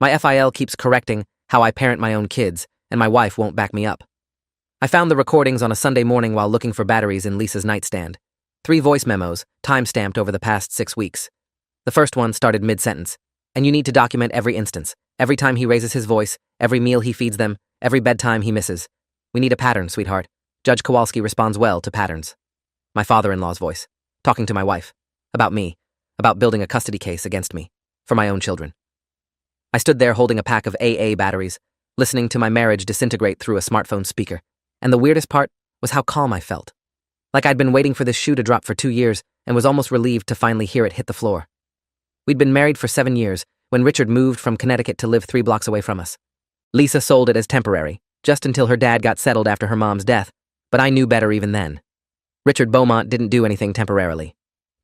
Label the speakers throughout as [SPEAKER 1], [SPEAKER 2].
[SPEAKER 1] My FIL keeps correcting how I parent my own kids, and my wife won't back me up. I found the recordings on a Sunday morning while looking for batteries in Lisa's nightstand. 3 voice memos, time-stamped over the past 6 weeks. The first one started mid-sentence. And you need to document every instance, every time he raises his voice, every meal he feeds them, every bedtime he misses. We need a pattern, sweetheart. Judge Kowalski responds well to patterns. My father-in-law's voice, talking to my wife, about me, about building a custody case against me, for my own children. I stood there holding a pack of AA batteries, listening to my marriage disintegrate through a smartphone speaker. And the weirdest part was how calm I felt. Like I'd been waiting for this shoe to drop for 2 years and was almost relieved to finally hear it hit the floor. We'd been married for 7 years when Richard moved from Connecticut to live 3 blocks away from us. Lisa sold it as temporary, just until her dad got settled after her mom's death, but I knew better even then. Richard Beaumont didn't do anything temporarily.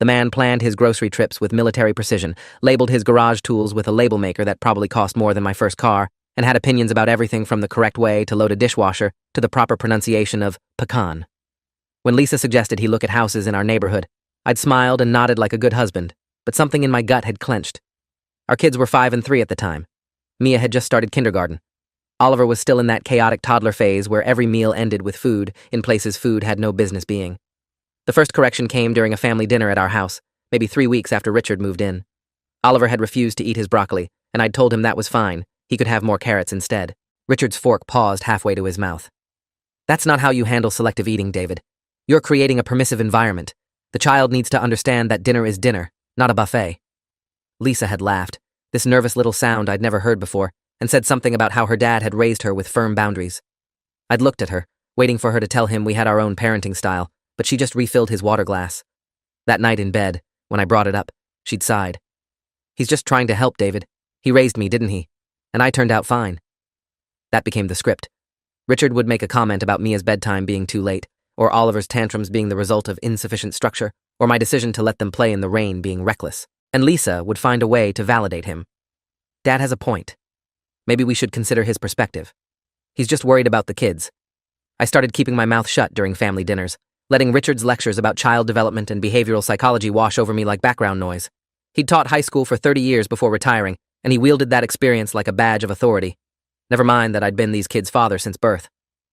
[SPEAKER 1] The man planned his grocery trips with military precision, labeled his garage tools with a label maker that probably cost more than my first car, and had opinions about everything from the correct way to load a dishwasher to the proper pronunciation of pecan. When Lisa suggested he look at houses in our neighborhood, I'd smiled and nodded like a good husband, but something in my gut had clenched. Our kids were 5 and 3 at the time. Mia had just started kindergarten. Oliver was still in that chaotic toddler phase where every meal ended with food in places food had no business being. The first correction came during a family dinner at our house, maybe 3 weeks after Richard moved in. Oliver had refused to eat his broccoli, and I'd told him that was fine. He could have more carrots instead. Richard's fork paused halfway to his mouth. That's not how you handle selective eating, David. You're creating a permissive environment. The child needs to understand that dinner is dinner, not a buffet. Lisa had laughed, this nervous little sound I'd never heard before, and said something about how her dad had raised her with firm boundaries. I'd looked at her, waiting for her to tell him we had our own parenting style, but she just refilled his water glass. That night in bed, when I brought it up, she'd sighed. He's just trying to help, David. He raised me, didn't he? And I turned out fine. That became the script. Richard would make a comment about Mia's bedtime being too late, or Oliver's tantrums being the result of insufficient structure, or my decision to let them play in the rain being reckless. And Lisa would find a way to validate him. Dad has a point. Maybe we should consider his perspective. He's just worried about the kids. I started keeping my mouth shut during family dinners, letting Richard's lectures about child development and behavioral psychology wash over me like background noise. He'd taught high school for 30 years before retiring, and he wielded that experience like a badge of authority. Never mind that I'd been these kids' father since birth.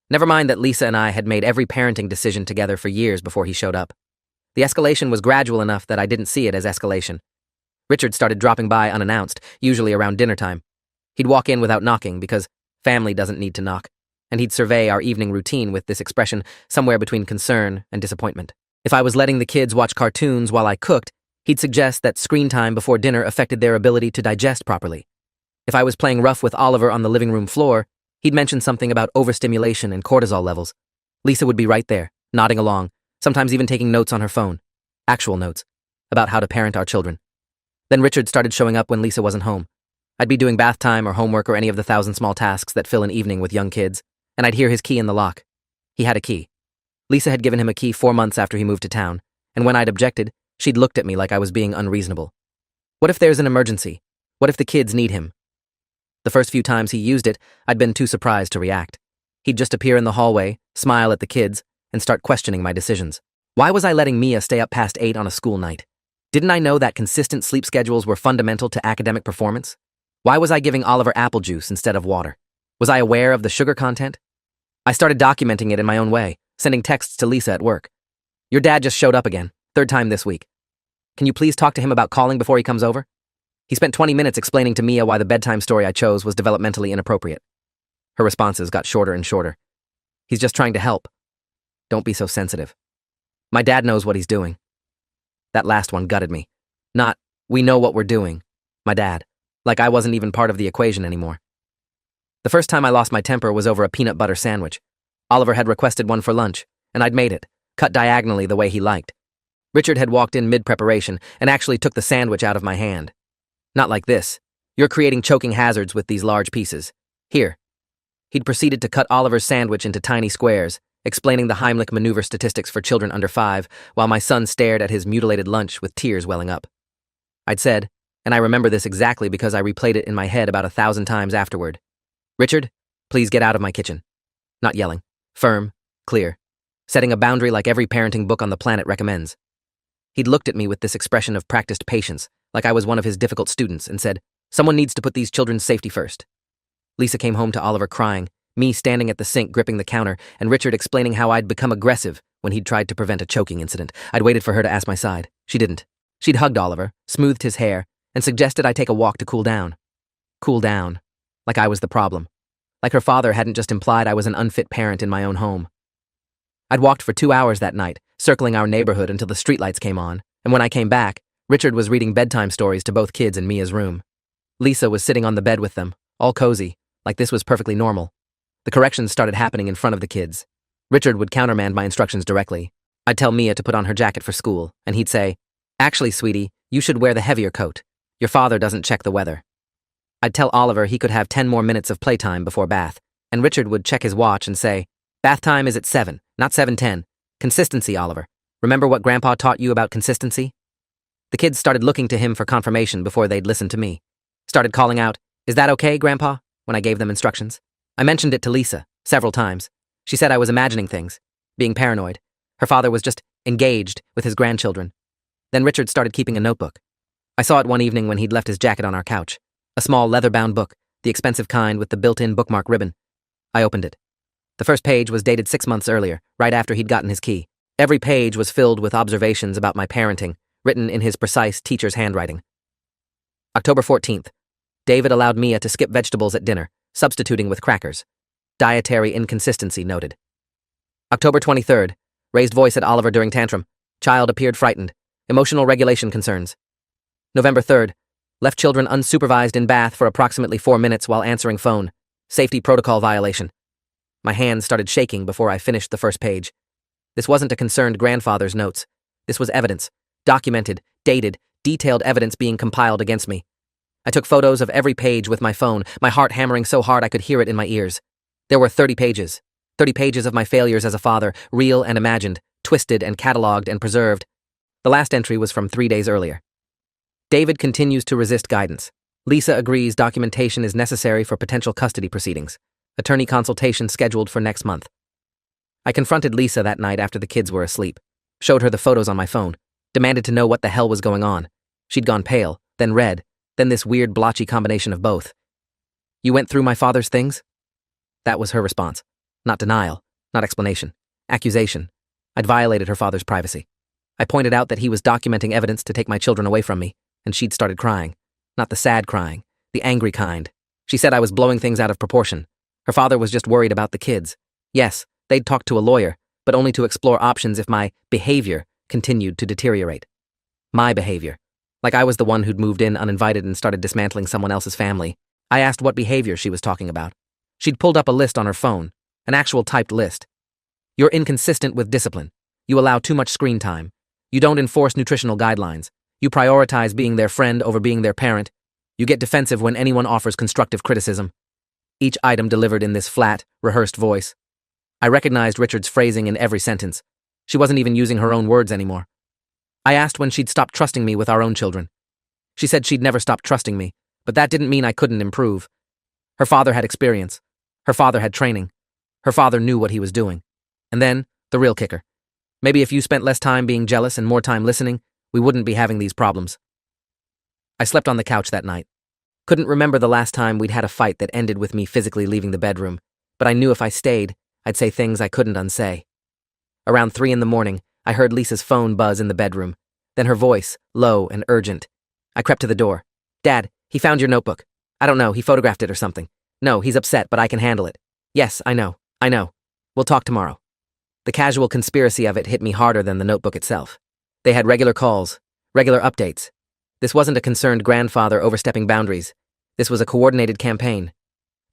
[SPEAKER 1] Never mind that Lisa and I had made every parenting decision together for years before he showed up. The escalation was gradual enough that I didn't see it as escalation. Richard started dropping by unannounced, usually around dinner time. He'd walk in without knocking because family doesn't need to knock, and he'd survey our evening routine with this expression somewhere between concern and disappointment. If I was letting the kids watch cartoons while I cooked, he'd suggest that screen time before dinner affected their ability to digest properly. If I was playing rough with Oliver on the living room floor, he'd mention something about overstimulation and cortisol levels. Lisa would be right there, nodding along, sometimes even taking notes on her phone. Actual notes, about how to parent our children. Then Richard started showing up when Lisa wasn't home. I'd be doing bath time or homework or any of the 1,000 small tasks that fill an evening with young kids, and I'd hear his key in the lock. He had a key. Lisa had given him a key 4 months after he moved to town, and when I'd objected, she'd looked at me like I was being unreasonable. What if there's an emergency? What if the kids need him? The first few times he used it, I'd been too surprised to react. He'd just appear in the hallway, smile at the kids, and start questioning my decisions. Why was I letting Mia stay up past 8 on a school night? Didn't I know that consistent sleep schedules were fundamental to academic performance? Why was I giving Oliver apple juice instead of water? Was I aware of the sugar content? I started documenting it in my own way, sending texts to Lisa at work. Your dad just showed up again, 3rd time this week. Can you please talk to him about calling before he comes over? He spent 20 minutes explaining to Mia why the bedtime story I chose was developmentally inappropriate. Her responses got shorter and shorter. He's just trying to help. Don't be so sensitive. My dad knows what he's doing. That last one gutted me. Not, we know what we're doing. My dad. Like I wasn't even part of the equation anymore. The first time I lost my temper was over a peanut butter sandwich. Oliver had requested one for lunch, and I'd made it, cut diagonally the way he liked. Richard had walked in mid-preparation and actually took the sandwich out of my hand. Not like this. You're creating choking hazards with these large pieces. Here. He'd proceeded to cut Oliver's sandwich into tiny squares, explaining the Heimlich maneuver statistics for children under 5, while my son stared at his mutilated lunch with tears welling up. I'd said, and I remember this exactly because I replayed it in my head about 1,000 times afterward, Richard, please get out of my kitchen. Not yelling. Firm, clear. Setting a boundary like every parenting book on the planet recommends. He'd looked at me with this expression of practiced patience, like I was one of his difficult students, and said, Someone needs to put these children's safety first. Lisa came home to Oliver crying, me standing at the sink gripping the counter, and Richard explaining how I'd become aggressive when he'd tried to prevent a choking incident. I'd waited for her to ask my side. She didn't. She'd hugged Oliver, smoothed his hair, and suggested I take a walk to cool down. Cool down. Like I was the problem. Like her father hadn't just implied I was an unfit parent in my own home. I'd walked for 2 hours that night, circling our neighborhood until the streetlights came on, and when I came back, Richard was reading bedtime stories to both kids in Mia's room. Lisa was sitting on the bed with them, all cozy, like this was perfectly normal. The corrections started happening in front of the kids. Richard would countermand my instructions directly. I'd tell Mia to put on her jacket for school, and he'd say, "Actually, sweetie, you should wear the heavier coat. Your father doesn't check the weather." I'd tell Oliver he could have 10 more minutes of playtime before bath, and Richard would check his watch and say, "Bath time is at 7, not 7:10. Consistency, Oliver. Remember what Grandpa taught you about consistency?" The kids started looking to him for confirmation before they'd listen to me. Started calling out, "Is that okay, Grandpa?" when I gave them instructions. I mentioned it to Lisa several times. She said I was imagining things, being paranoid. Her father was just engaged with his grandchildren. Then Richard started keeping a notebook. I saw it one evening when he'd left his jacket on our couch. A small leather-bound book, the expensive kind with the built-in bookmark ribbon. I opened it. The first page was dated 6 months earlier, right after he'd gotten his key. Every page was filled with observations about my parenting, written in his precise teacher's handwriting. October 14th. David allowed Mia to skip vegetables at dinner, substituting with crackers. Dietary inconsistency noted. October 23rd. Raised voice at Oliver during tantrum. Child appeared frightened. Emotional regulation concerns. November 3rd. Left children unsupervised in bath for approximately 4 minutes while answering phone. Safety protocol violation. My hands started shaking before I finished the first page. This wasn't a concerned grandfather's notes. This was evidence. Documented, dated, detailed evidence being compiled against me. I took photos of every page with my phone, my heart hammering so hard I could hear it in my ears. There were 30 pages. 30 pages of my failures as a father, real and imagined, twisted and catalogued and preserved. The last entry was from 3 days earlier. David continues to resist guidance. Lisa agrees documentation is necessary for potential custody proceedings. Attorney consultation scheduled for next month. I confronted Lisa that night after the kids were asleep. Showed her the photos on my phone. Demanded to know what the hell was going on. She'd gone pale, then red, then this weird blotchy combination of both. "You went through my father's things?" That was her response. Not denial, not explanation. Accusation. I'd violated her father's privacy. I pointed out that he was documenting evidence to take my children away from me, and she'd started crying. Not the sad crying, the angry kind. She said I was blowing things out of proportion. Her father was just worried about the kids. Yes, they'd talk to a lawyer, but only to explore options if my behavior continued to deteriorate. My behavior. Like I was the one who'd moved in uninvited and started dismantling someone else's family. I asked what behavior she was talking about. She'd pulled up a list on her phone, an actual typed list. "You're inconsistent with discipline. You allow too much screen time. You don't enforce nutritional guidelines. You prioritize being their friend over being their parent. You get defensive when anyone offers constructive criticism." Each item delivered in this flat, rehearsed voice. I recognized Richard's phrasing in every sentence. She wasn't even using her own words anymore. I asked when she'd stopped trusting me with our own children. She said she'd never stopped trusting me, but that didn't mean I couldn't improve. Her father had experience. Her father had training. Her father knew what he was doing. And then, the real kicker. Maybe if you spent less time being jealous and more time listening, we wouldn't be having these problems. I slept on the couch that night. Couldn't remember the last time we'd had a fight that ended with me physically leaving the bedroom, but I knew if I stayed, I'd say things I couldn't unsay. Around 3 a.m, I heard Lisa's phone buzz in the bedroom, then her voice, low and urgent. I crept to the door. "Dad, he found your notebook. I don't know, he photographed it or something. No, he's upset, but I can handle it. Yes, I know. We'll talk tomorrow." The casual conspiracy of it hit me harder than the notebook itself. They had regular calls, regular updates. This wasn't a concerned grandfather overstepping boundaries. This was a coordinated campaign.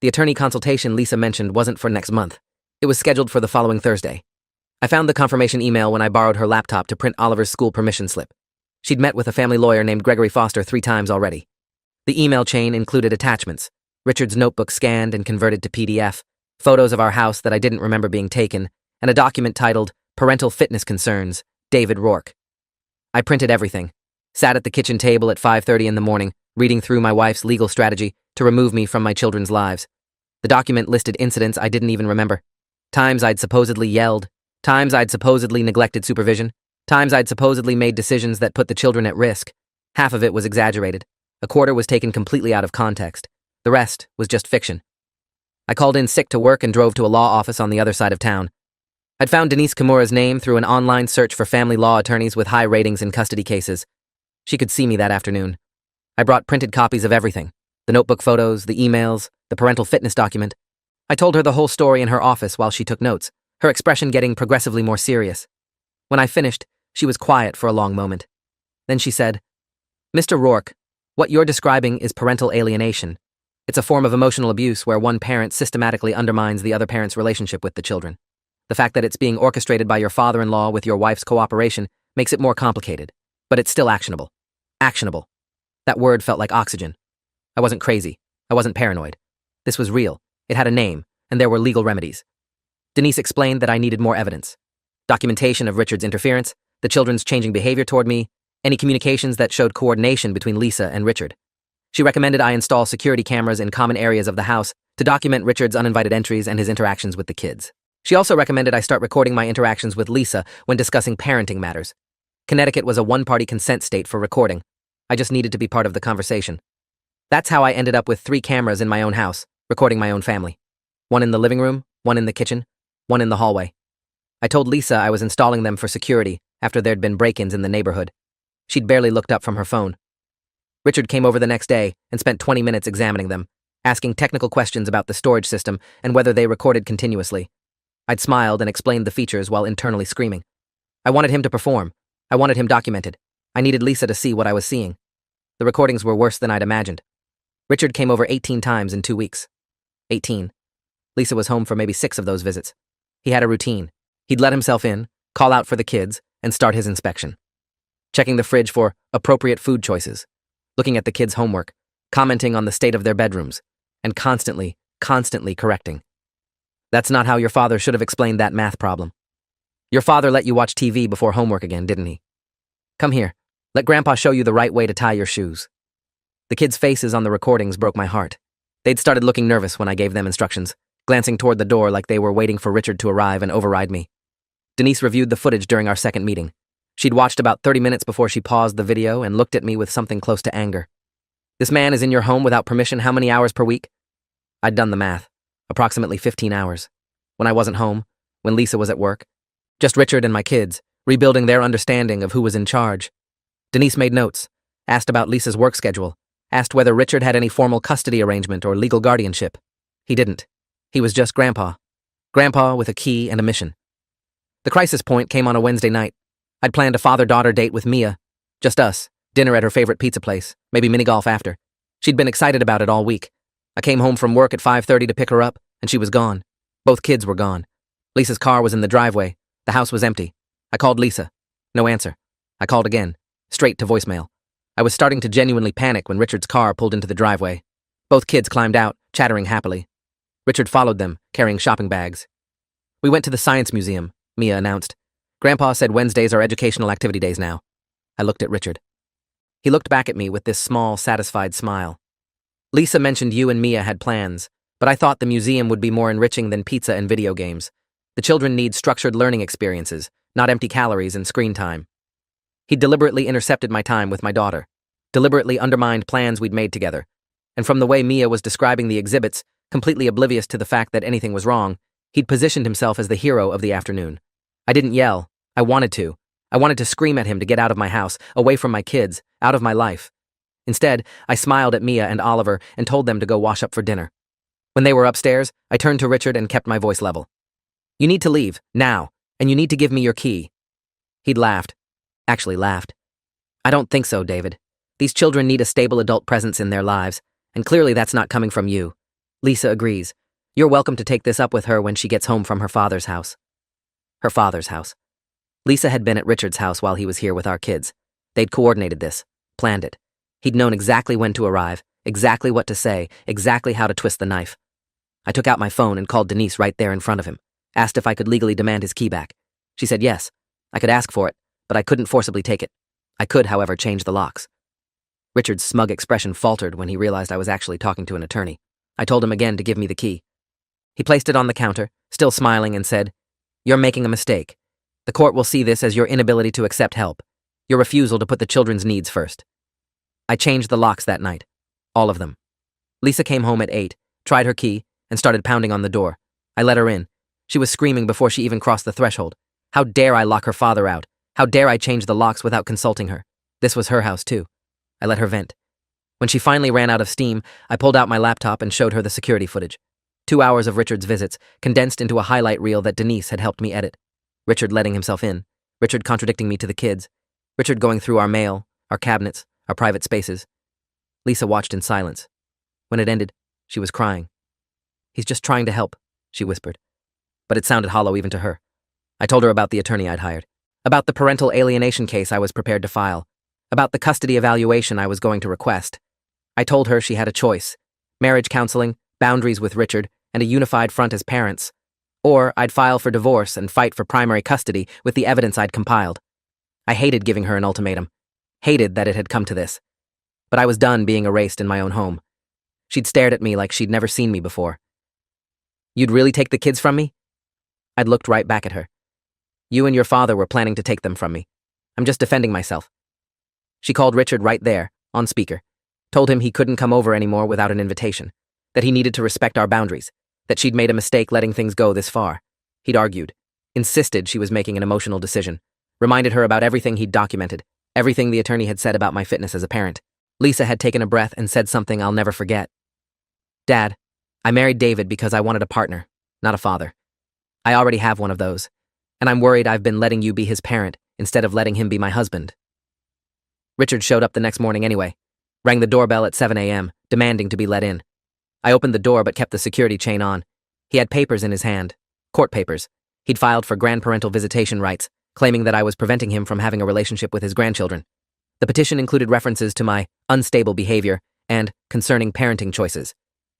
[SPEAKER 1] The attorney consultation Lisa mentioned wasn't for next month. It was scheduled for the following Thursday. I found the confirmation email when I borrowed her laptop to print Oliver's school permission slip. She'd met with a family lawyer named Gregory Foster 3 times already. The email chain included attachments, Richard's notebook scanned and converted to PDF, photos of our house that I didn't remember being taken, and a document titled Parental Fitness Concerns, David Rourke. I printed everything, sat at the kitchen table at 5:30 a.m, reading through my wife's legal strategy to remove me from my children's lives. The document listed incidents I didn't even remember. Times I'd supposedly yelled, times I'd supposedly neglected supervision, times I'd supposedly made decisions that put the children at risk. Half of it was exaggerated. A quarter was taken completely out of context. The rest was just fiction. I called in sick to work and drove to a law office on the other side of town. I'd found Denise Kimura's name through an online search for family law attorneys with high ratings in custody cases. She could see me that afternoon. I brought printed copies of everything: the notebook photos, the emails, the parental fitness document. I told her the whole story in her office while she took notes, her expression getting progressively more serious. When I finished, she was quiet for a long moment. Then she said, "Mr. Rourke, what you're describing is parental alienation. It's a form of emotional abuse where one parent systematically undermines the other parent's relationship with the children. The fact that it's being orchestrated by your father-in-law with your wife's cooperation makes it more complicated, but it's still actionable. Actionable." That word felt like oxygen. I wasn't crazy. I wasn't paranoid. This was real. It had a name, and there were legal remedies. Denise explained that I needed more evidence. Documentation of Richard's interference, the children's changing behavior toward me, any communications that showed coordination between Lisa and Richard. She recommended I install security cameras in common areas of the house to document Richard's uninvited entries and his interactions with the kids. She also recommended I start recording my interactions with Lisa when discussing parenting matters. Connecticut was a one-party consent state for recording. I just needed to be part of the conversation. That's how I ended up with 3 cameras in my own house, recording my own family. One in the living room, one in the kitchen, one in the hallway. I told Lisa I was installing them for security after there'd been break-ins in the neighborhood. She'd barely looked up from her phone. Richard came over the next day and spent 20 minutes examining them, asking technical questions about the storage system and whether they recorded continuously. I'd smiled and explained the features while internally screaming. I wanted him to perform. I wanted him documented. I needed Lisa to see what I was seeing. The recordings were worse than I'd imagined. Richard came over 18 times in 2 weeks. 18. Lisa was home for maybe 6 of those visits. He had a routine. He'd let himself in, call out for the kids, and start his inspection. Checking the fridge for appropriate food choices, looking at the kids' homework, commenting on the state of their bedrooms, and constantly correcting. That's not how your father should have explained that math problem. Your father let you watch TV before homework again, didn't he? Come here. Let Grandpa show you the right way to tie your shoes. The kids' faces on the recordings broke my heart. They'd started looking nervous when I gave them instructions, glancing toward the door like they were waiting for Richard to arrive and override me. Denise reviewed the footage during our second meeting. She'd watched about 30 minutes before she paused the video and looked at me with something close to anger. "This man is in your home without permission how many hours per week?" I'd done the math. Approximately 15 hours. When I wasn't home, when Lisa was at work. Just Richard and my kids, rebuilding their understanding of who was in charge. Denise made notes, asked about Lisa's work schedule, asked whether Richard had any formal custody arrangement or legal guardianship. He didn't. He was just Grandpa. Grandpa with a key and a mission. The crisis point came on a Wednesday night. I'd planned a father-daughter date with Mia. Just us, dinner at her favorite pizza place, maybe mini-golf after. She'd been excited about it all week. I came home from work at 5:30 to pick her up, and she was gone. Both kids were gone. Lisa's car was in the driveway. The house was empty. I called Lisa. No answer. I called again, straight to voicemail. I was starting to genuinely panic when Richard's car pulled into the driveway. Both kids climbed out, chattering happily. Richard followed them, carrying shopping bags. "We went to the Science Museum," Mia announced. "Grandpa said Wednesdays are educational activity days now." I looked at Richard. He looked back at me with this small, satisfied smile. "Lisa mentioned you and Mia had plans, but I thought the museum would be more enriching than pizza and video games. The children need structured learning experiences, not empty calories and screen time." He deliberately intercepted my time with my daughter, deliberately undermined plans we'd made together, and from the way Mia was describing the exhibits, completely oblivious to the fact that anything was wrong, he'd positioned himself as the hero of the afternoon. I didn't yell. I wanted to. I wanted to scream at him to get out of my house, away from my kids, out of my life. Instead, I smiled at Mia and Oliver and told them to go wash up for dinner. When they were upstairs, I turned to Richard and kept my voice level. "You need to leave, now, and you need to give me your key." He'd laughed. Actually laughed. "I don't think so, David. These children need a stable adult presence in their lives, and clearly that's not coming from you. Lisa agrees. You're welcome to take this up with her when she gets home from her father's house." Her father's house. Lisa had been at Richard's house while he was here with our kids. They'd coordinated this, planned it. He'd known exactly when to arrive, exactly what to say, exactly how to twist the knife. I took out my phone and called Denise right there in front of him, asked if I could legally demand his key back. She said yes. I could ask for it, but I couldn't forcibly take it. I could, however, change the locks. Richard's smug expression faltered when he realized I was actually talking to an attorney. I told him again to give me the key. He placed it on the counter, still smiling, and said, "You're making a mistake. The court will see this as your inability to accept help, your refusal to put the children's needs first." I changed the locks that night. All of them. Lisa came home at 8, tried her key, and started pounding on the door. I let her in. She was screaming before she even crossed the threshold. How dare I lock her father out? How dare I change the locks without consulting her? This was her house, too. I let her vent. When she finally ran out of steam, I pulled out my laptop and showed her the security footage. 2 hours of Richard's visits, condensed into a highlight reel that Denise had helped me edit. Richard letting himself in. Richard contradicting me to the kids. Richard going through our mail, our cabinets, our private spaces. Lisa watched in silence. When it ended, she was crying. "He's just trying to help," she whispered. But it sounded hollow even to her. I told her about the attorney I'd hired, about the parental alienation case I was prepared to file, about the custody evaluation I was going to request. I told her she had a choice: marriage counseling, boundaries with Richard, and a unified front as parents. Or I'd file for divorce and fight for primary custody with the evidence I'd compiled. I hated giving her an ultimatum, hated that it had come to this. But I was done being erased in my own home. She'd stared at me like she'd never seen me before. "You'd really take the kids from me?" I'd looked right back at her. "You and your father were planning to take them from me. I'm just defending myself." She called Richard right there, on speaker, told him he couldn't come over anymore without an invitation, that he needed to respect our boundaries, that she'd made a mistake letting things go this far. He'd argued, insisted she was making an emotional decision, reminded her about everything he'd documented, everything the attorney had said about my fitness as a parent. Lisa had taken a breath and said something I'll never forget. "Dad, I married David because I wanted a partner, not a father. I already have one of those, and I'm worried I've been letting you be his parent instead of letting him be my husband." Richard showed up the next morning anyway, rang the doorbell at 7 a.m., demanding to be let in. I opened the door but kept the security chain on. He had papers in his hand, court papers. He'd filed for grandparental visitation rights, claiming that I was preventing him from having a relationship with his grandchildren. The petition included references to my unstable behavior and concerning parenting choices.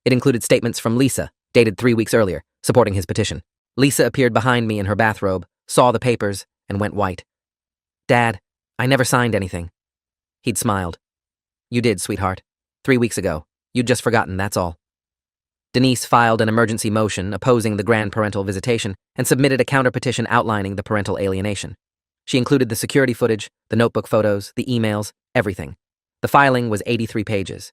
[SPEAKER 1] It included statements from Lisa, dated 3 weeks earlier, supporting his petition. Lisa appeared behind me in her bathrobe, saw the papers, and went white. "Dad, I never signed anything." He'd smiled. "You did, sweetheart. 3 weeks ago. You'd just forgotten, that's all." Denise filed an emergency motion opposing the grandparental visitation and submitted a counterpetition outlining the parental alienation. She included the security footage, the notebook photos, the emails, everything. The filing was 83 pages.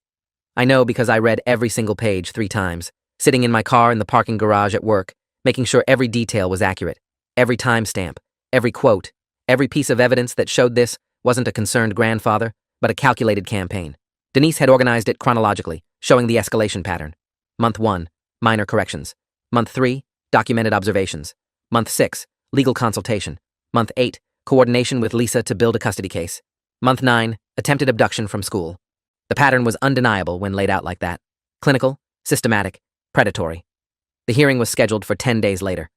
[SPEAKER 1] I know because I read every single page 3 times, sitting in my car in the parking garage at work, making sure every detail was accurate, every timestamp, every quote, every piece of evidence that showed this wasn't a concerned grandfather, but a calculated campaign. Denise had organized it chronologically, showing the escalation pattern. Month 1, minor corrections. Month 3, documented observations. Month 6, legal consultation. Month 8, coordination with Lisa to build a custody case. Month 9, attempted abduction from school. The pattern was undeniable when laid out like that. Clinical, systematic, predatory. The hearing was scheduled for 10 days later.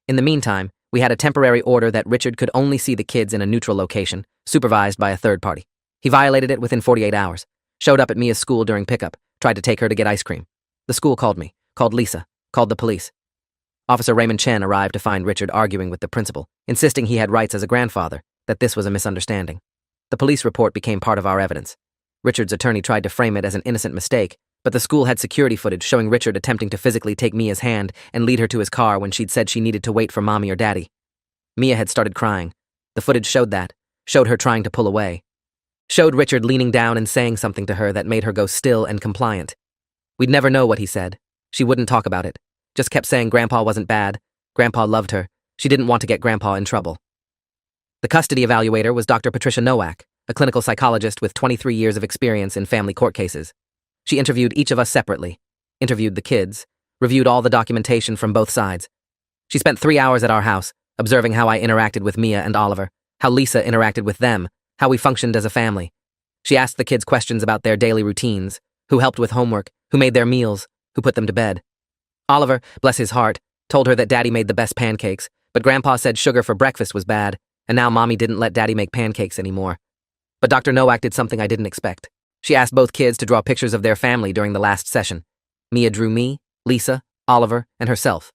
[SPEAKER 1] In the meantime, we had a temporary order that Richard could only see the kids in a neutral location, supervised by a third party. He violated it within 48 hours, showed up at Mia's school during pickup, tried to take her to get ice cream. The school called me, called Lisa, called the police. Officer Raymond Chen arrived to find Richard arguing with the principal, insisting he had rights as a grandfather, that this was a misunderstanding. The police report became part of our evidence. Richard's attorney tried to frame it as an innocent mistake, but the school had security footage showing Richard attempting to physically take Mia's hand and lead her to his car when she'd said she needed to wait for mommy or daddy. Mia had started crying. The footage showed that, showed her trying to pull away. Showed Richard leaning down and saying something to her that made her go still and compliant. We'd never know what he said. She wouldn't talk about it. Just kept saying Grandpa wasn't bad. Grandpa loved her. She didn't want to get Grandpa in trouble. The custody evaluator was Dr. Patricia Nowak, a clinical psychologist with 23 years of experience in family court cases. She interviewed each of us separately, interviewed the kids, reviewed all the documentation from both sides. She spent 3 hours at our house, observing how I interacted with Mia and Oliver, how Lisa interacted with them, how we functioned as a family. She asked the kids questions about their daily routines, who helped with homework, who made their meals, who put them to bed. Oliver, bless his heart, told her that Daddy made the best pancakes, but Grandpa said sugar for breakfast was bad, and now Mommy didn't let Daddy make pancakes anymore. But Dr. Nowak did something I didn't expect. She asked both kids to draw pictures of their family during the last session. Mia drew me, Lisa, Oliver, and herself.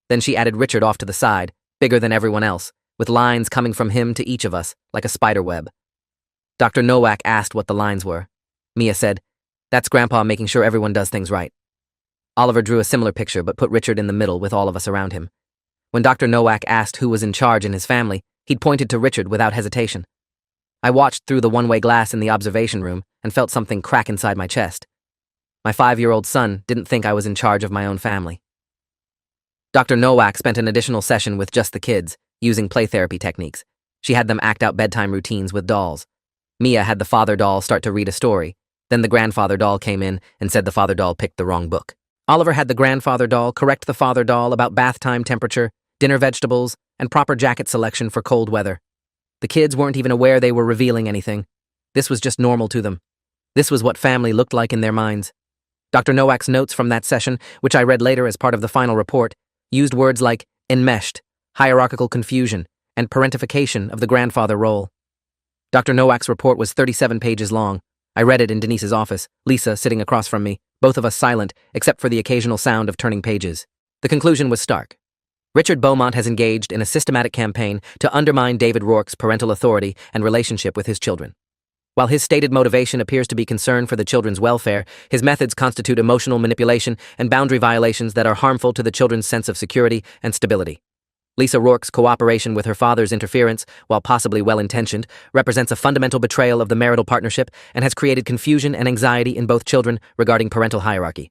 [SPEAKER 1] Then she added Richard off to the side, bigger than everyone else, with lines coming from him to each of us, like a spider web. Dr. Nowak asked what the lines were. Mia said, "That's Grandpa making sure everyone does things right." Oliver drew a similar picture but put Richard in the middle with all of us around him. When Dr. Nowak asked who was in charge in his family, he'd pointed to Richard without hesitation. I watched through the one-way glass in the observation room and felt something crack inside my chest. My 5-year-old son didn't think I was in charge of my own family. Dr. Nowak spent an additional session with just the kids, using play therapy techniques. She had them act out bedtime routines with dolls. Mia had the father doll start to read a story. Then the grandfather doll came in and said the father doll picked the wrong book. Oliver had the grandfather doll correct the father doll about bath time temperature, dinner vegetables, and proper jacket selection for cold weather. The kids weren't even aware they were revealing anything. This was just normal to them. This was what family looked like in their minds. Dr. Nowak's notes from that session, which I read later as part of the final report, used words like enmeshed, hierarchical confusion, and parentification of the grandfather role. Dr. Nowak's report was 37 pages long. I read it in Denise's office, Lisa sitting across from me, both of us silent, except for the occasional sound of turning pages. The conclusion was stark. Richard Beaumont has engaged in a systematic campaign to undermine David Rourke's parental authority and relationship with his children. While his stated motivation appears to be concern for the children's welfare, his methods constitute emotional manipulation and boundary violations that are harmful to the children's sense of security and stability. Lisa Rourke's cooperation with her father's interference, while possibly well-intentioned, represents a fundamental betrayal of the marital partnership and has created confusion and anxiety in both children regarding parental hierarchy.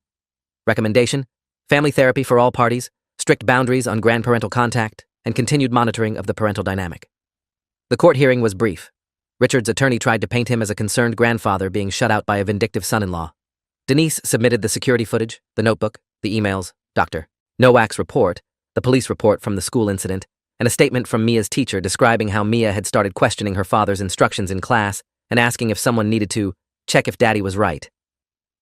[SPEAKER 1] Recommendation: family therapy for all parties, strict boundaries on grandparental contact, and continued monitoring of the parental dynamic. The court hearing was brief. Richard's attorney tried to paint him as a concerned grandfather being shut out by a vindictive son-in-law. Denise submitted the security footage, the notebook, the emails, Dr. Nowak's report, the police report from the school incident, and a statement from Mia's teacher describing how Mia had started questioning her father's instructions in class and asking if someone needed to check if Daddy was right.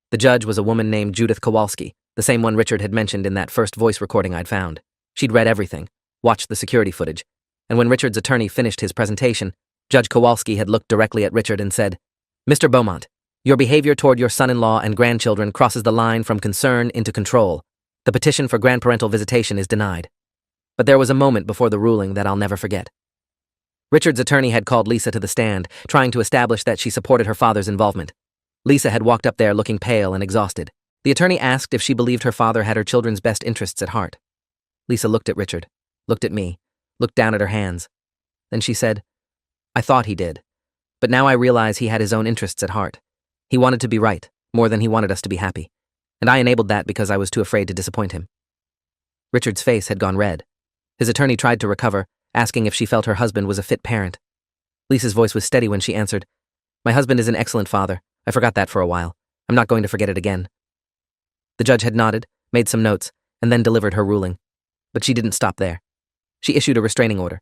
[SPEAKER 1] The judge was a woman named Judith Kowalski, the same one Richard had mentioned in that first voice recording I'd found. She'd read everything, watched the security footage, and when Richard's attorney finished his presentation, Judge Kowalski had looked directly at Richard and said, "Mr. Beaumont, your behavior toward your son-in-law and grandchildren crosses the line from concern into control. The petition for grandparental visitation is denied." But there was a moment before the ruling that I'll never forget. Richard's attorney had called Lisa to the stand, trying to establish that she supported her father's involvement. Lisa had walked up there looking pale and exhausted. The attorney asked if she believed her father had her children's best interests at heart. Lisa looked at Richard, looked at me, looked down at her hands. Then she said, "I thought he did, but now I realize he had his own interests at heart. He wanted to be right, more than he wanted us to be happy. And I enabled that because I was too afraid to disappoint him." Richard's face had gone red. His attorney tried to recover, asking if she felt her husband was a fit parent. Lisa's voice was steady when she answered, "My husband is an excellent father. I forgot that for a while. I'm not going to forget it again." The judge had nodded, made some notes, and then delivered her ruling. But she didn't stop there. She issued a restraining order.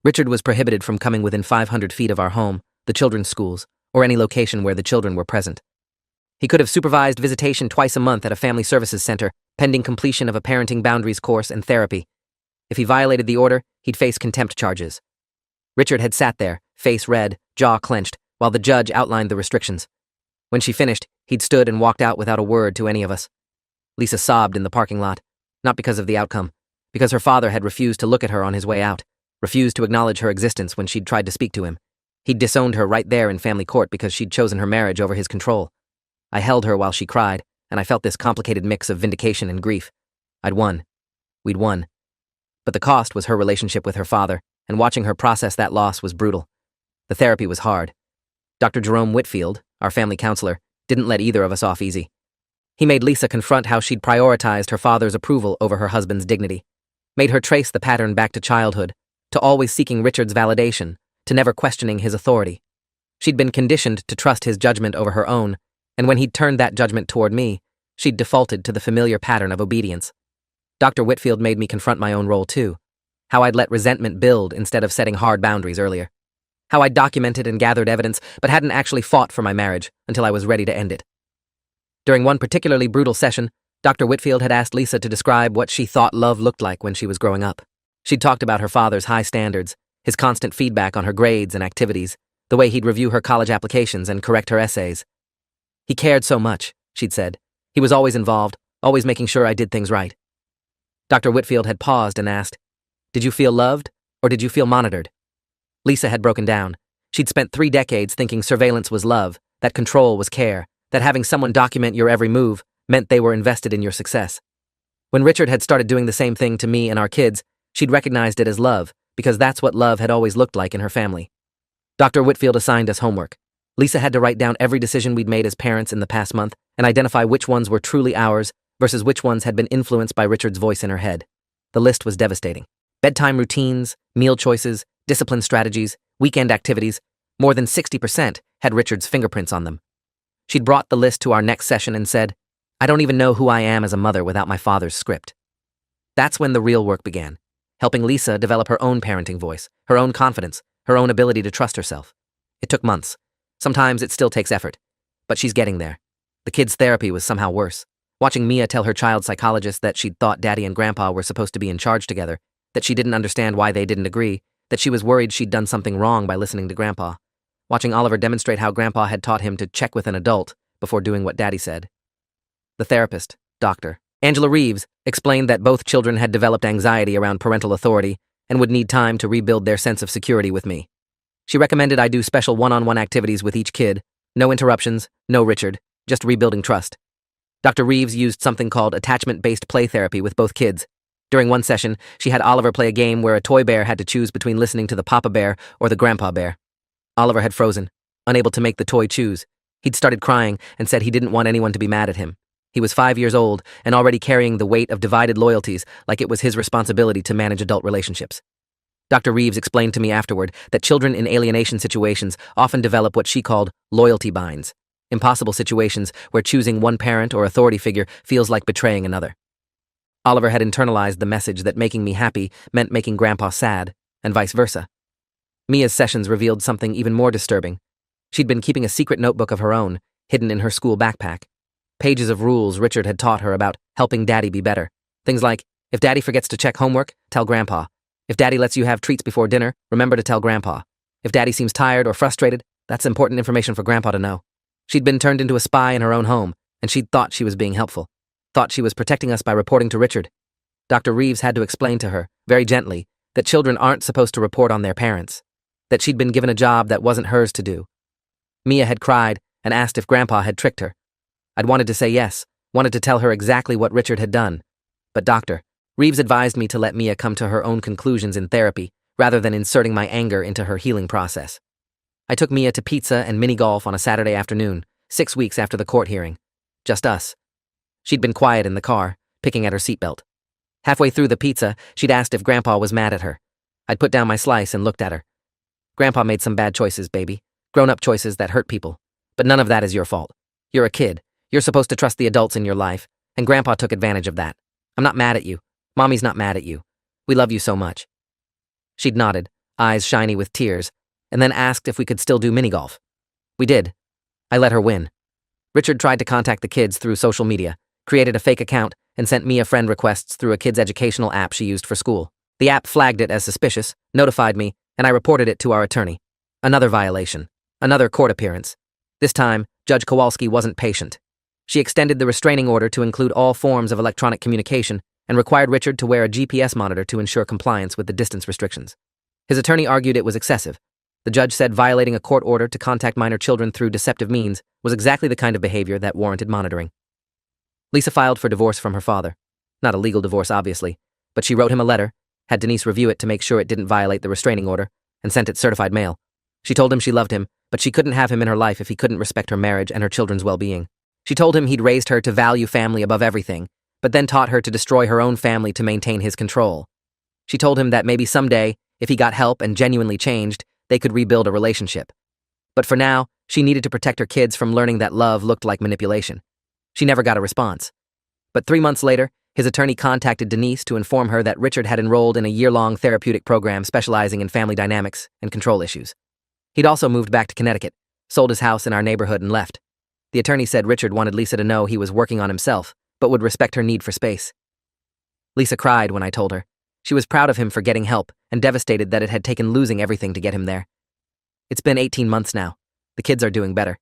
[SPEAKER 1] Richard was prohibited from coming within 500 feet of our home, the children's schools, or any location where the children were present. He could have supervised visitation twice a month at a family services center, pending completion of a parenting boundaries course and therapy. If he violated the order, he'd face contempt charges. Richard had sat there, face red, jaw clenched, while the judge outlined the restrictions. When she finished, he'd stood and walked out without a word to any of us. Lisa sobbed in the parking lot, not because of the outcome, because her father had refused to look at her on his way out, refused to acknowledge her existence when she'd tried to speak to him. He'd disowned her right there in family court because she'd chosen her marriage over his control. I held her while she cried, and I felt this complicated mix of vindication and grief. I'd won. We'd won. But the cost was her relationship with her father, and watching her process that loss was brutal. The therapy was hard. Dr. Jerome Whitfield, our family counselor, didn't let either of us off easy. He made Lisa confront how she'd prioritized her father's approval over her husband's dignity, made her trace the pattern back to childhood, to always seeking Richard's validation, to never questioning his authority. She'd been conditioned to trust his judgment over her own, and when he'd turned that judgment toward me, she'd defaulted to the familiar pattern of obedience. Dr. Whitfield made me confront my own role too, how I'd let resentment build instead of setting hard boundaries earlier, how I'd documented and gathered evidence but hadn't actually fought for my marriage until I was ready to end it. During one particularly brutal session, Dr. Whitfield had asked Lisa to describe what she thought love looked like when she was growing up. She'd talked about her father's high standards, his constant feedback on her grades and activities, the way he'd review her college applications and correct her essays. "He cared so much," she'd said. "He was always involved, always making sure I did things right." Dr. Whitfield had paused and asked, "Did you feel loved, or did you feel monitored?" Lisa had broken down. She'd spent 3 decades thinking surveillance was love, that control was care, that having someone document your every move meant they were invested in your success. When Richard had started doing the same thing to me and our kids, she'd recognized it as love, because that's what love had always looked like in her family. Dr. Whitfield assigned us homework. Lisa had to write down every decision we'd made as parents in the past month and identify which ones were truly ours versus which ones had been influenced by Richard's voice in her head. The list was devastating. Bedtime routines, meal choices, discipline strategies, weekend activities, more than 60% had Richard's fingerprints on them. She'd brought the list to our next session and said, "I don't even know who I am as a mother without my father's script." That's when the real work began, helping Lisa develop her own parenting voice, her own confidence, her own ability to trust herself. It took months. Sometimes it still takes effort, but she's getting there. The kids' therapy was somehow worse. Watching Mia tell her child psychologist that she'd thought Daddy and Grandpa were supposed to be in charge together, that she didn't understand why they didn't agree, that she was worried she'd done something wrong by listening to Grandpa. Watching Oliver demonstrate how Grandpa had taught him to check with an adult before doing what Daddy said. The therapist, Dr. Angela Reeves, explained that both children had developed anxiety around parental authority and would need time to rebuild their sense of security with me. She recommended I do special one-on-one activities with each kid, no interruptions, no Richard, just rebuilding trust. Dr. Reeves used something called attachment-based play therapy with both kids. During one session, she had Oliver play a game where a toy bear had to choose between listening to the Papa Bear or the Grandpa Bear. Oliver had frozen, unable to make the toy choose. He'd started crying and said he didn't want anyone to be mad at him. He was 5 years old and already carrying the weight of divided loyalties like it was his responsibility to manage adult relationships. Dr. Reeves explained to me afterward that children in alienation situations often develop what she called loyalty binds, impossible situations where choosing one parent or authority figure feels like betraying another. Oliver had internalized the message that making me happy meant making Grandpa sad, and vice versa. Mia's sessions revealed something even more disturbing. She'd been keeping a secret notebook of her own, hidden in her school backpack. Pages of rules Richard had taught her about helping Daddy be better. Things like, if Daddy forgets to check homework, tell Grandpa. If Daddy lets you have treats before dinner, remember to tell Grandpa. If Daddy seems tired or frustrated, that's important information for Grandpa to know. She'd been turned into a spy in her own home, and she'd thought she was being helpful. Thought she was protecting us by reporting to Richard. Dr. Reeves had to explain to her, very gently, that children aren't supposed to report on their parents. That she'd been given a job that wasn't hers to do. Mia had cried and asked if Grandpa had tricked her. I'd wanted to say yes, wanted to tell her exactly what Richard had done. But Dr. Reeves advised me to let Mia come to her own conclusions in therapy, rather than inserting my anger into her healing process. I took Mia to pizza and mini-golf on a Saturday afternoon, 6 weeks after the court hearing. Just us. She'd been quiet in the car, picking at her seatbelt. Halfway through the pizza, she'd asked if Grandpa was mad at her. I'd put down my slice and looked at her. Grandpa made some bad choices, baby. Grown-up choices that hurt people. But none of that is your fault. You're a kid. You're supposed to trust the adults in your life, and Grandpa took advantage of that. I'm not mad at you. Mommy's not mad at you. We love you so much. She'd nodded, eyes shiny with tears, and then asked if we could still do mini-golf. We did. I let her win. Richard tried to contact the kids through social media, created a fake account, and sent Mia friend requests through a kid's educational app she used for school. The app flagged it as suspicious, notified me, and I reported it to our attorney. Another violation. Another court appearance. This time, Judge Kowalski wasn't patient. She extended the restraining order to include all forms of electronic communication and required Richard to wear a GPS monitor to ensure compliance with the distance restrictions. His attorney argued it was excessive. The judge said violating a court order to contact minor children through deceptive means was exactly the kind of behavior that warranted monitoring. Lisa filed for divorce from her father. Not a legal divorce, obviously, but she wrote him a letter, had Denise review it to make sure it didn't violate the restraining order, and sent it certified mail. She told him she loved him, but she couldn't have him in her life if he couldn't respect her marriage and her children's well-being. She told him he'd raised her to value family above everything, but then taught her to destroy her own family to maintain his control. She told him that maybe someday, if he got help and genuinely changed, they could rebuild a relationship. But for now, she needed to protect her kids from learning that love looked like manipulation. She never got a response. But 3 months later, his attorney contacted Denise to inform her that Richard had enrolled in a year-long therapeutic program specializing in family dynamics and control issues. He'd also moved back to Connecticut, sold his house in our neighborhood and left. The attorney said Richard wanted Lisa to know he was working on himself, but would respect her need for space. Lisa cried when I told her. She was proud of him for getting help and devastated that it had taken losing everything to get him there. It's been 18 months now. The kids are doing better.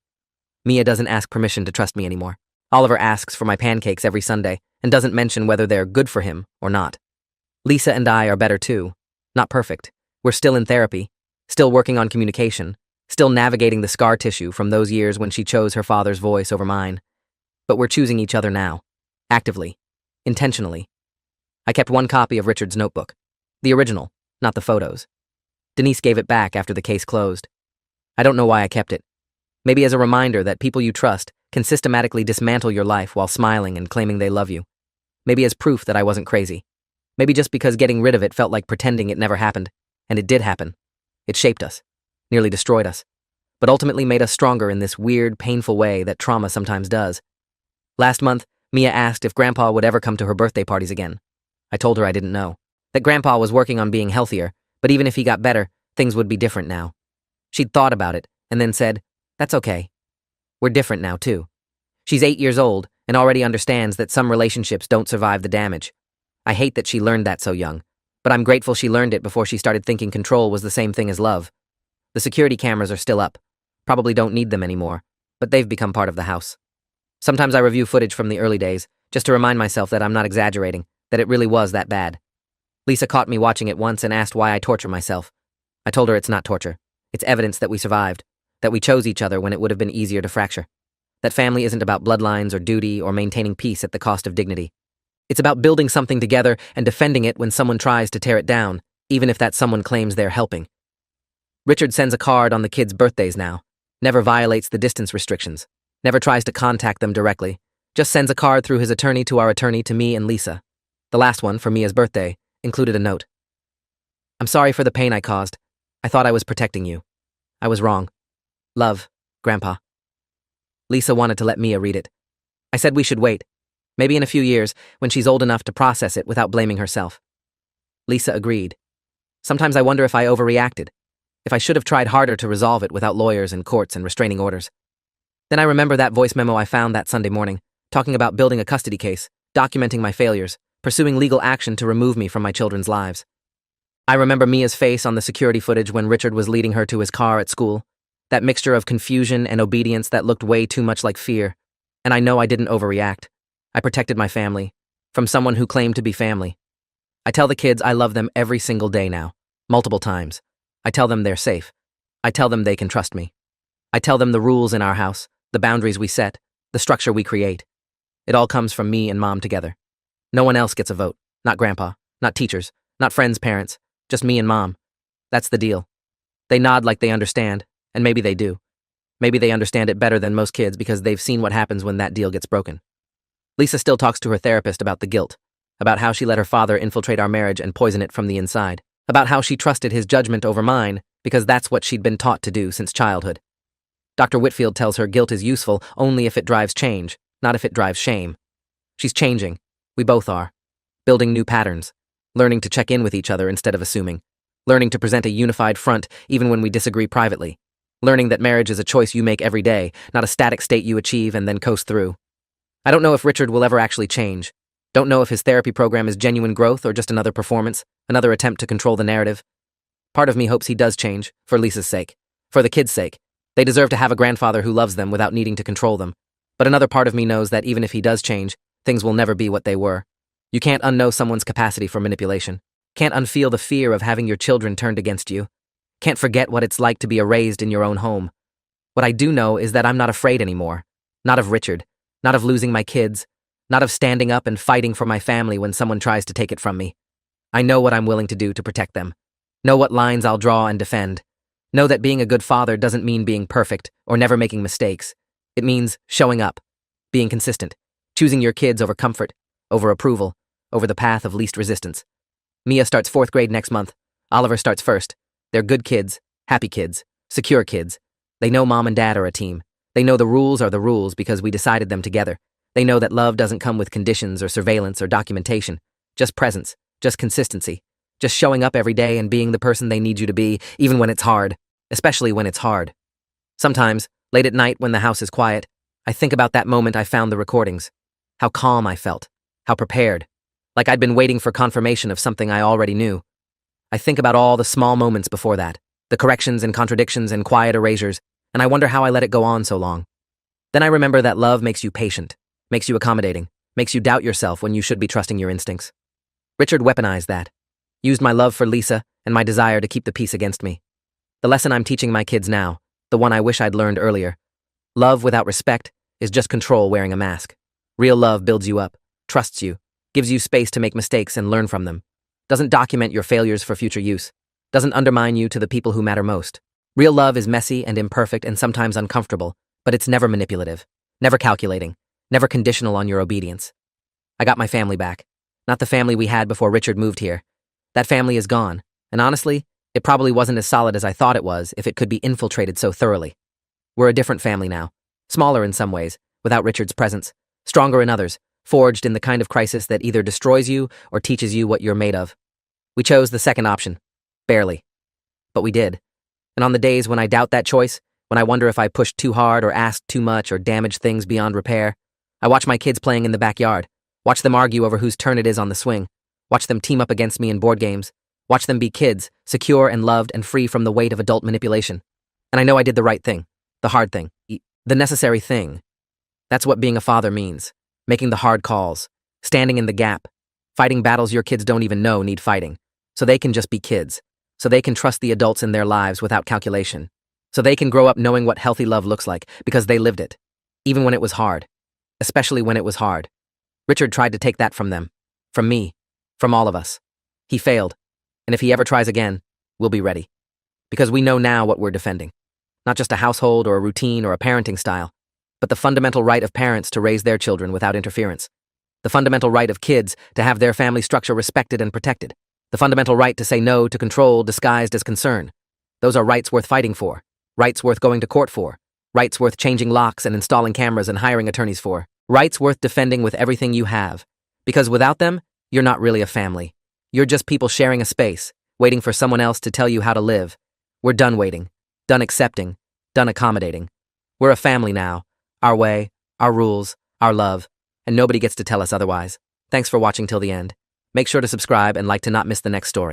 [SPEAKER 1] Mia doesn't ask permission to trust me anymore. Oliver asks for my pancakes every Sunday and doesn't mention whether they're good for him or not. Lisa and I are better too. Not perfect. We're still in therapy, still working on communication, still navigating the scar tissue from those years when she chose her father's voice over mine. But we're choosing each other now. Actively. Intentionally. I kept one copy of Richard's notebook. The original, not the photos. Denise gave it back after the case closed. I don't know why I kept it. Maybe as a reminder that people you trust can systematically dismantle your life while smiling and claiming they love you. Maybe as proof that I wasn't crazy. Maybe just because getting rid of it felt like pretending it never happened. And it did happen. It shaped us, nearly destroyed us, but ultimately made us stronger in this weird, painful way that trauma sometimes does. Last month, Mia asked if Grandpa would ever come to her birthday parties again. I told her I didn't know. That Grandpa was working on being healthier, but even if he got better, things would be different now. She'd thought about it, and then said, "That's okay. We're different now, too." She's 8 years old, and already understands that some relationships don't survive the damage. I hate that she learned that so young, but I'm grateful she learned it before she started thinking control was the same thing as love. The security cameras are still up. Probably don't need them anymore, but they've become part of the house. Sometimes I review footage from the early days, just to remind myself that I'm not exaggerating, that it really was that bad. Lisa caught me watching it once and asked why I torture myself. I told her it's not torture. It's evidence that we survived, that we chose each other when it would have been easier to fracture. That family isn't about bloodlines or duty or maintaining peace at the cost of dignity. It's about building something together and defending it when someone tries to tear it down, even if that someone claims they're helping. Richard sends a card on the kids' birthdays now, never violates the distance restrictions, never tries to contact them directly, just sends a card through his attorney to our attorney to me and Lisa. The last one, for Mia's birthday, included a note. "I'm sorry for the pain I caused. I thought I was protecting you. I was wrong. Love, Grandpa." Lisa wanted to let Mia read it. I said we should wait. Maybe in a few years, when she's old enough to process it without blaming herself. Lisa agreed. Sometimes I wonder if I overreacted, if I should have tried harder to resolve it without lawyers and courts and restraining orders. Then I remember that voice memo I found that Sunday morning, talking about building a custody case, documenting my failures, pursuing legal action to remove me from my children's lives. I remember Mia's face on the security footage when Richard was leading her to his car at school, that mixture of confusion and obedience that looked way too much like fear. And I know I didn't overreact. I protected my family, from someone who claimed to be family. I tell the kids I love them every single day now, multiple times. I tell them they're safe. I tell them they can trust me. I tell them the rules in our house, the boundaries we set, the structure we create. It all comes from me and Mom together. No one else gets a vote, not Grandpa, not teachers, not friends' parents, just me and Mom. That's the deal. They nod like they understand, and maybe they do. Maybe they understand it better than most kids because they've seen what happens when that deal gets broken. Lisa still talks to her therapist about the guilt, about how she let her father infiltrate our marriage and poison it from the inside, about how she trusted his judgment over mine because that's what she'd been taught to do since childhood. Dr. Whitfield tells her guilt is useful only if it drives change, not if it drives shame. She's changing. We both are. Building new patterns, learning to check in with each other instead of assuming, learning to present a unified front even when we disagree privately, learning that marriage is a choice you make every day, not a static state you achieve and then coast through. I don't know if Richard will ever actually change. Don't know if his therapy program is genuine growth or just another performance, another attempt to control the narrative. Part of me hopes he does change, for Lisa's sake, for the kids' sake. They deserve to have a grandfather who loves them without needing to control them. But another part of me knows that even if he does change, things will never be what they were. You can't unknow someone's capacity for manipulation. Can't unfeel the fear of having your children turned against you. Can't forget what it's like to be erased in your own home. What I do know is that I'm not afraid anymore. Not of Richard. Not of losing my kids, not of standing up and fighting for my family when someone tries to take it from me. I know what I'm willing to do to protect them. Know what lines I'll draw and defend. Know that being a good father doesn't mean being perfect or never making mistakes. It means showing up, being consistent, choosing your kids over comfort, over approval, over the path of least resistance. Mia starts 4th grade next month. Oliver starts 1st. They're good kids, happy kids, secure kids. They know Mom and Dad are a team. They know the rules are the rules because we decided them together. They know that love doesn't come with conditions or surveillance or documentation. Just presence, just consistency, just showing up every day and being the person they need you to be, even when it's hard, especially when it's hard. Sometimes, late at night when the house is quiet, I think about that moment I found the recordings. How calm I felt, how prepared, like I'd been waiting for confirmation of something I already knew. I think about all the small moments before that, the corrections and contradictions and quiet erasures, and I wonder how I let it go on so long. Then I remember that love makes you patient, makes you accommodating, makes you doubt yourself when you should be trusting your instincts. Richard weaponized that, used my love for Lisa and my desire to keep the peace against me. The lesson I'm teaching my kids now, the one I wish I'd learned earlier. Love without respect is just control wearing a mask. Real love builds you up, trusts you, gives you space to make mistakes and learn from them, doesn't document your failures for future use, doesn't undermine you to the people who matter most. Real love is messy and imperfect and sometimes uncomfortable, but it's never manipulative, never calculating, never conditional on your obedience. I got my family back. Not the family we had before Richard moved here. That family is gone, and honestly, it probably wasn't as solid as I thought it was if it could be infiltrated so thoroughly. We're a different family now, smaller in some ways, without Richard's presence, stronger in others, forged in the kind of crisis that either destroys you or teaches you what you're made of. We chose the second option. Barely. But we did. And on the days when I doubt that choice, when I wonder if I pushed too hard or asked too much or damaged things beyond repair, I watch my kids playing in the backyard, watch them argue over whose turn it is on the swing, watch them team up against me in board games, watch them be kids, secure and loved and free from the weight of adult manipulation. And I know I did the right thing, the hard thing, the necessary thing. That's what being a father means, making the hard calls, standing in the gap, fighting battles your kids don't even know need fighting, so they can just be kids, so they can trust the adults in their lives without calculation, so they can grow up knowing what healthy love looks like because they lived it, even when it was hard, especially when it was hard. Richard tried to take that from them, from me, from all of us. He failed, and if he ever tries again, we'll be ready. Because we know now what we're defending. Not just a household or a routine or a parenting style, but the fundamental right of parents to raise their children without interference. The fundamental right of kids to have their family structure respected and protected. The fundamental right to say no to control disguised as concern. Those are rights worth fighting for, rights worth going to court for, rights worth changing locks and installing cameras and hiring attorneys for, rights worth defending with everything you have. Because without them, you're not really a family. You're just people sharing a space, waiting for someone else to tell you how to live. We're done waiting, done accepting, done accommodating. We're a family now, our way, our rules, our love, and nobody gets to tell us otherwise. Thanks for watching till the end. Make sure to subscribe and like to not miss the next story.